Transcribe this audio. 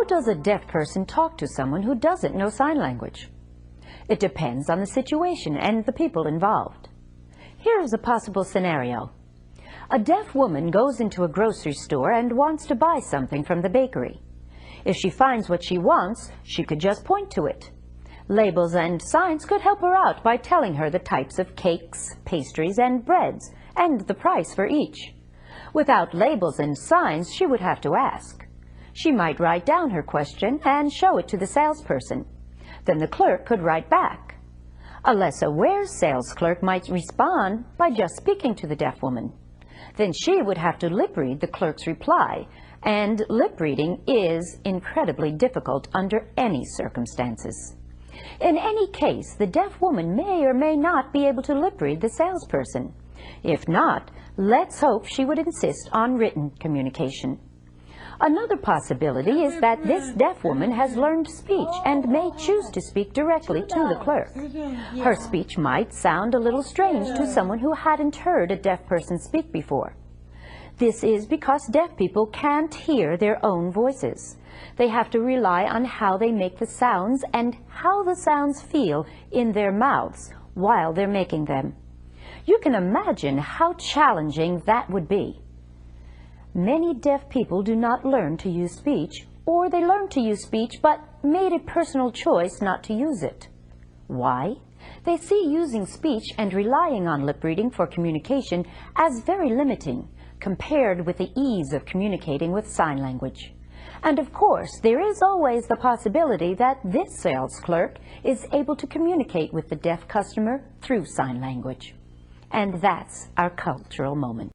does a deaf person talk to someone who doesn't know sign language? It depends on the situation and the people involved. Here is a possible scenario. A deaf woman goes into a grocery store and wants to buy something from the bakery. If she finds what she wants, she could just point to it. Labels and signs could help her out by telling her the types of cakes, pastries, and breads, and the price for each. Without labels and signs, she would have to ask. She might write down her question and show it to the salesperson. Then the clerk could write back. A less aware sales clerk might respond by just speaking to the deaf woman. Then she would have to lip read the clerk's reply, and lip reading is incredibly difficult under any circumstances. In any case, the deaf woman may or may not be able to lip read the salesperson. If not, let's hope she would insist on written communication. Another possibility is that this deaf woman has learned speech and may choose to speak directly to the clerk. Her speech might sound a little strange to someone who hadn't heard a deaf person speak before. This is because deaf people can't hear their own voices. They have to rely on how they make the sounds and how the sounds feel in their mouths while they're making them. You can imagine how challenging that would be. Many deaf people do not learn to use speech, or they learn to use speech but made a personal choice not to use it. Why? They see using speech and relying on lip reading for communication as very limiting compared with the ease of communicating with sign language. And of course, there is always the possibility that this sales clerk is able to communicate with the deaf customer through sign language. And that's our cultural moment.